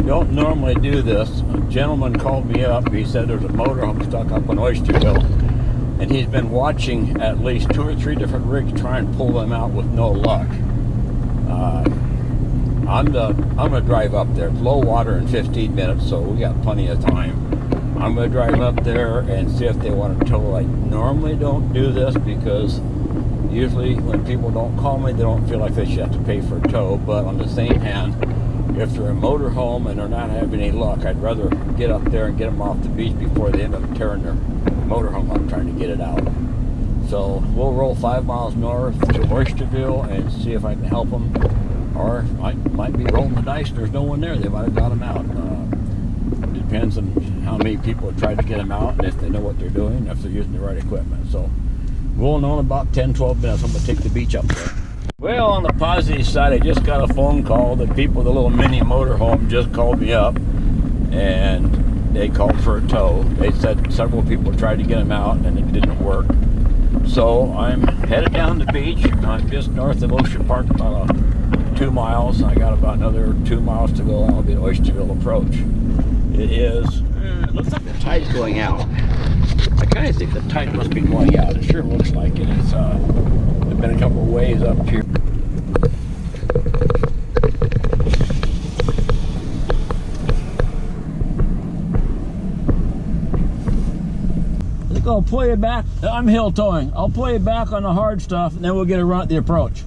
don't normally do this. A gentleman called me up. He said there's a motorhome stuck up in Oysterville, and he's been watching at least 2 or 3 different rigs try and pull them out with no luck. I'm gonna drive up there. It's low water in 15 minutes, so we got plenty of time. I'm gonna drive up there and see if they want to tow. I normally don't do this because usually when people don't call me, they don't feel like they should have to pay for a tow. But on the same hand, if they're a motorhome and they're not having any luck, I'd rather get up there and get them off the beach before they end up tearing their motorhome up trying to get it out. So we'll roll 5 miles north to Oysterville and see if I can help them. Or I might be rolling the dice. There's no one there. They might have got them out. Depends on how many people have tried to get them out and if they know what they're doing, if they're using the right equipment. So we'll know in about 10-12 minutes. I'm going to take the beach up there. Well, on the positive side, I just got a phone call that people with a little mini motorhome just called me up and they called for a tow. They said several people tried to get them out and it didn't work. So I'm headed down the beach. I'm just north of Ocean Park, about 2 miles. I got about another 2 miles to go. I'll be at Oysterville approach. It is, it looks like the tide's going out. I kind of think the tide must be going out. It sure looks like it. It's there's been a couple of waves up here. I think I'll pull you back. I'm hill towing. I'll pull you back on the hard stuff, and then we'll get a run at the approach.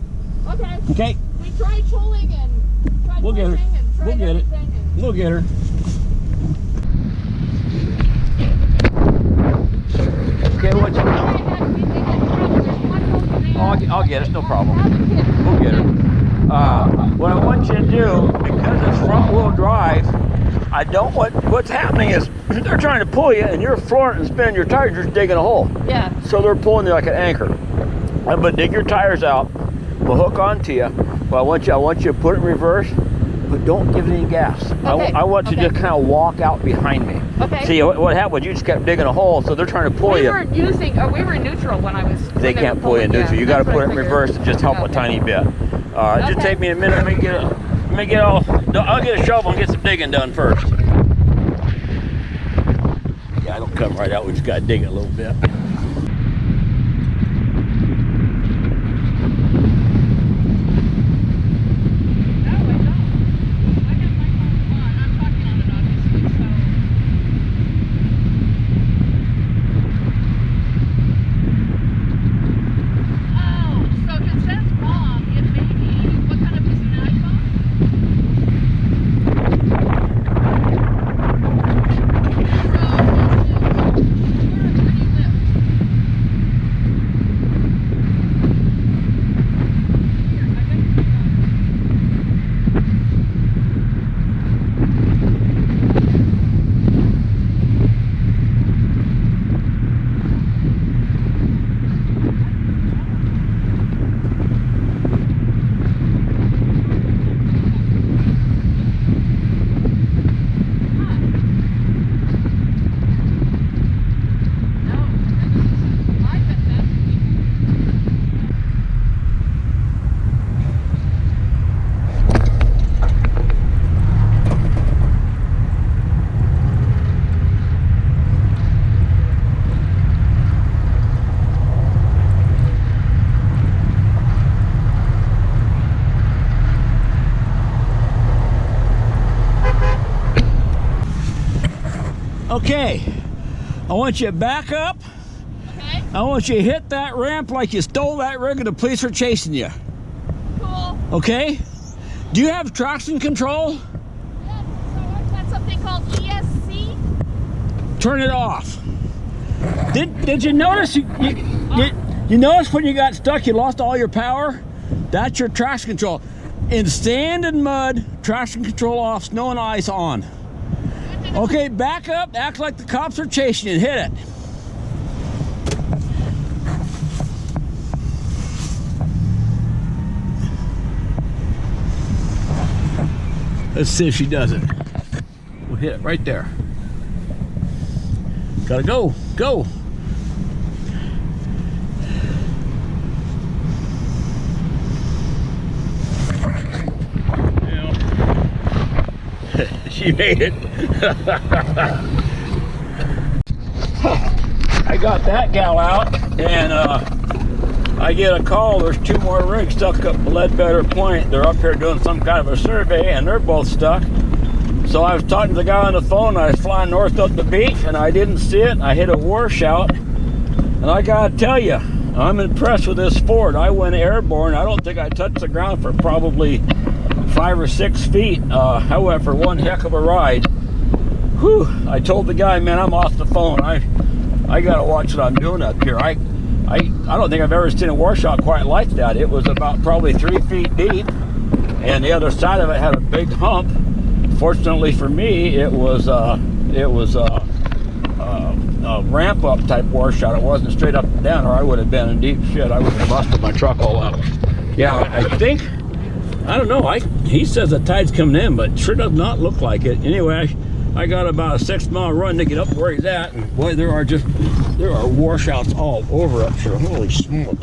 Okay. Okay. We tried pulling and tried We'll get her. and tried We'll get it. and... We'll get her. Okay, what's it? I'll get it, no problem. We'll get her. What I want you to do, because it's front wheel drive, I don't want, what's happening is they're trying to pull you and you're flooring and spinning your tires, you're just digging a hole. Yeah. So they're pulling you like an anchor. I'm gonna dig your tires out, we'll hook onto you, but I want you to put it in reverse, but don't give it any gas. Okay. I want you to just kind of walk out behind me. Okay. See, what happened was you just kept digging a hole, so they're trying to pull you. We were in neutral when I was... They can't pull you in neutral. You got to put it in reverse to just help a tiny bit. Just take me a minute. I'll get a shovel and get some digging done first. Yeah, I don't come right out. We just got to dig it a little bit. Okay, I want you to back up. Okay. I want you to hit that ramp like you stole that rig and the police are chasing you. Cool. Okay? Do you have traction control? Yes, so I've got something called ESC. Turn it off. Did you notice you notice when you got stuck you lost all your power? That's your traction control. In sand and mud, traction control off, snow and ice on. Okay, back up, act like the cops are chasing you, hit it. Let's see if she does it. We'll hit it right there. Gotta go, go. She made it. I got that gal out, and I get a call. There's 2 more rigs stuck up Leadbetter Point. They're up here doing some kind of a survey, and they're both stuck. So I was talking to the guy on the phone. I was flying north up the beach, and I didn't see it. I hit a washout, and I gotta tell you, I'm impressed with this Ford. I went airborne. I don't think I touched the ground for probably 5 or 6 feet. I went for one heck of a ride. Whew! I told the guy, man, I'm off the phone. I gotta watch what I'm doing up here. I don't think I've ever seen a washout quite like that. It was about probably 3 feet deep, and the other side of it had a big hump. Fortunately for me, it was a ramp up type washout. It wasn't straight up and down, or I would have been in deep shit. I would have busted my truck all up. Yeah, I think, I don't know. He says the tide's coming in, but sure does not look like it. Anyway, I got about a 6-mile run to get up where he's at, and boy, there are washouts all over up here. Holy smoke!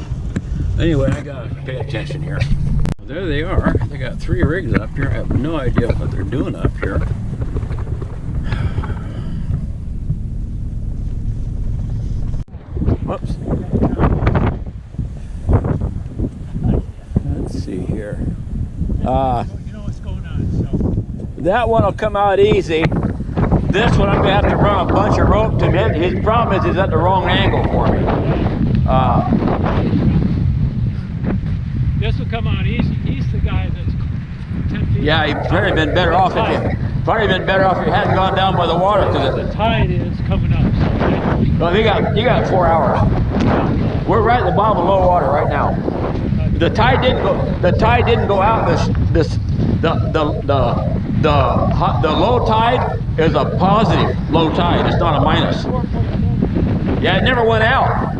Anyway, I gotta pay attention here. There they are. They got 3 rigs up here. I have no idea what they're doing up here. Whoops. Let's see here. You know what's going on, so. That one will come out easy. This one I'm gonna have to run a bunch of rope to hit. His problem is he's at the wrong angle for me. This will come out easy. He's the guy that's 10 feet. Yeah, he'd probably been better off if he hadn't gone down by the water. The tide is coming up. Well, you got 4 hours. We're right at the bottom of low water right now. The tide didn't go out. The low tide is a positive low tide. It's not a minus. Yeah, it never went out.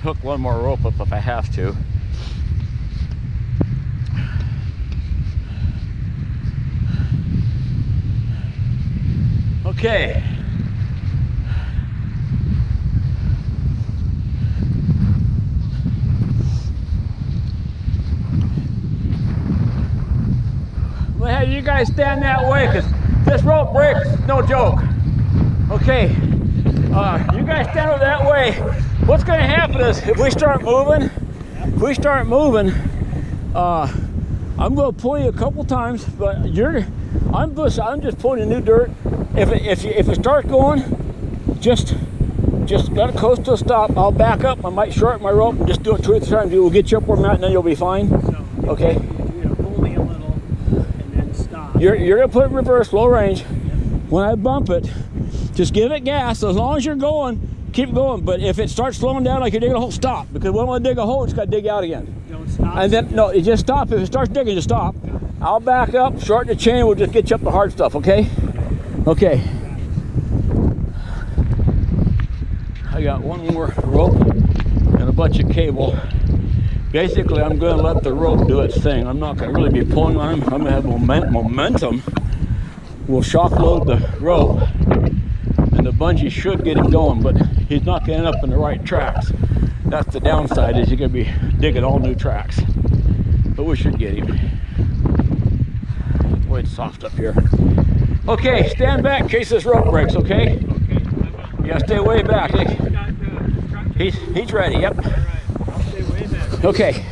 Hook one more rope up if I have to. Okay. I'm gonna have you guys stand that way, because this rope breaks, no joke. Okay, you guys stand over that way. What's going to happen is if we start moving, I'm going to pull you a couple times, but I'm just pulling the new dirt. If it starts going, just let it coast to a stop. I'll back up. I might shorten my rope and just do it 2 or 3 times. We'll get you up where I'm at, and then you'll be fine. So okay. You're going to pull me a little and then stop. You're going to put it in reverse, low range. When I bump it, just give it gas. As long as you're going, keep going. But if it starts slowing down like you're digging a hole, stop. Because when I dig a hole, it's got to dig out again. Don't stop. And then, no, it just stop. If it starts digging, just stop. I'll back up, shorten the chain. We'll just get you up the hard stuff, okay? Okay. I got one more rope and a bunch of cable. Basically, I'm going to let the rope do its thing. I'm not going to really be pulling on him. I'm going to have momentum. We'll shock load the rope, and the bungee should get him going, but he's not going to end up in the right tracks. That's the downside, is you're going to be digging all new tracks. But we should get him. Boy, it's soft up here. Okay, stand back in case this rope breaks, okay? Okay, I will. Yeah, stay way back. He's ready, yep. All right, I'll stay way back. Okay.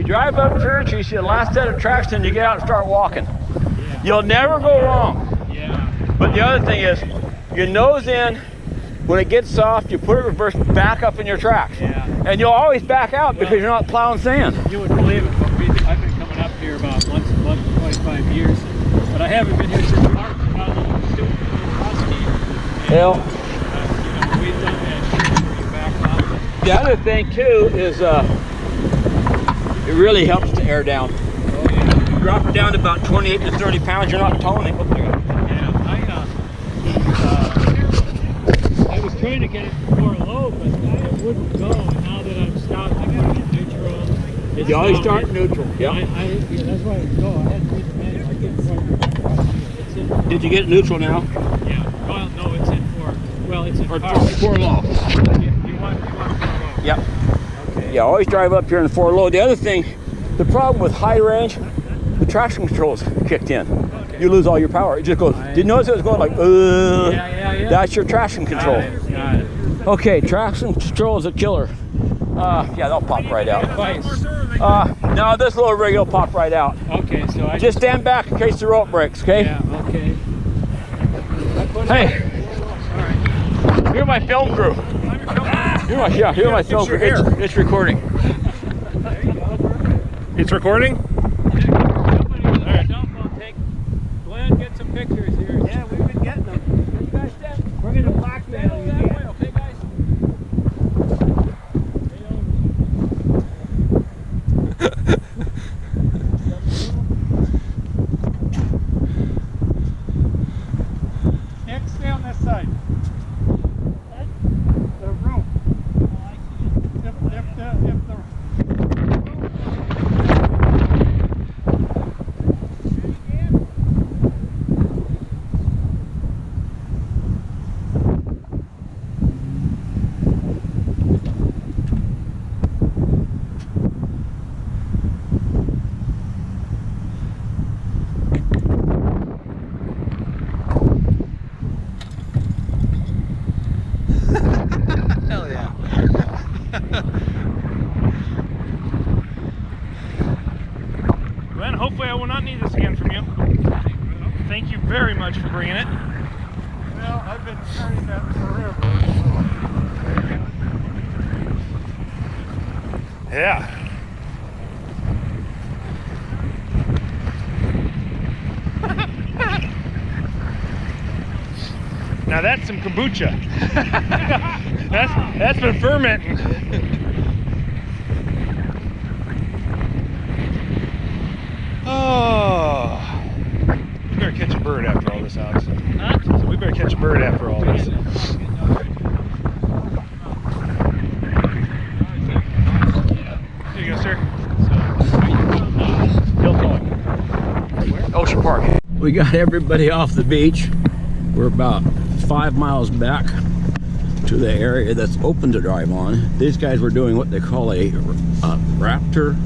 drive up church, you see the last set of tracks, and you get out and start walking. Yeah. You'll never go wrong. Yeah. But the other thing is, your nose in, when it gets soft, you put it reverse back up in your tracks. Yeah. And you'll always back out because you're not plowing sand. You wouldn't believe it, but I've been coming up here about once a month for 25 years. But I haven't been here since March. Got a little stupid little rusty. Well, You know, we've done that where you back up. the other thing too is it really helps to air down. Oh yeah. Drop it down to about 28 to 30 pounds, you're not towing it. Yeah. I was trying to get it more low, but it wouldn't go. And now that I'm stopped, I got to get neutral. You always start neutral. Yeah, Yeah. that's why it go. I had to read the manual. I couldn't quite. It's in. Did you get neutral now? Yeah. Well, no, it's in four. Well, it's in Or power. four low? You want four low. Yep. Okay. Yeah, always drive up here in the four low. The other thing, the problem with high range, the traction control's kicked in. Okay. You lose all your power. It just goes. Did you notice it was going like, Yeah. That's your traction control. Got it. Okay, traction control is a killer. Yeah, they'll pop right out. Twice. No, this little rig will pop right out. Okay, so I Just stand back in case the rope breaks, okay? Yeah. Okay. Hey, you're my film crew. You're my film crew. It's recording. There you go. It's recording? Glenn, get some pictures here. Yeah, we've been getting them. You guys stand. We're going to blackmail you. That way, okay, guys? Nick, stay on this side. The room. If the Hell yeah. Glenn, hopefully I will not need this again from you. Thank you very much for bringing it. Well, I've been carrying that forever. Yeah. Now that's some kombucha. that's been fermenting. Oh, we better catch a bird after all this, Alex. Huh? So we better catch a bird after all this. There you go, sir. Still going. Ocean Park. We got everybody off the beach. We're about 5 miles back to the area that's open to drive on. These guys were doing what they call a Raptor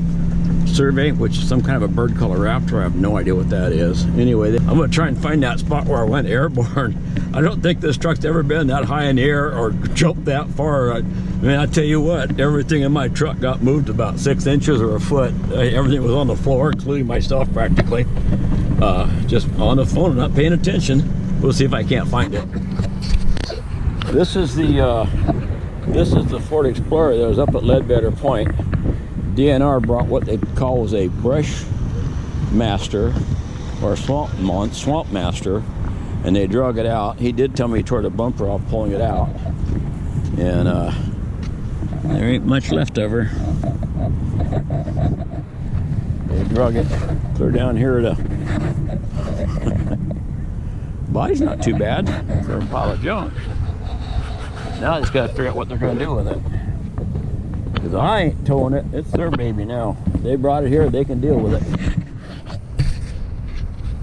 survey, which is some kind of a bird called a raptor. I have no idea what that is. Anyway, I'm gonna try and find that spot where I went airborne. I don't think this truck's ever been that high in the air or jumped that far. I mean, I tell you what, everything in my truck got moved about 6 inches or a foot. Everything was on the floor, including myself practically. Just on the phone and not paying attention. We'll see if I can't find it. This is the Ford Explorer that was up at Leadbetter Point. DNR brought what they call was a brush master or swamp master, and they drug it out. He did tell me he tore the bumper off pulling it out, and there ain't much left of her. They drug it clear down here to body's not too bad for a pile of junk. Now I just got to figure out what they're going to do with it. Because I ain't towing it. It's their baby now. They brought it here. They can deal with it.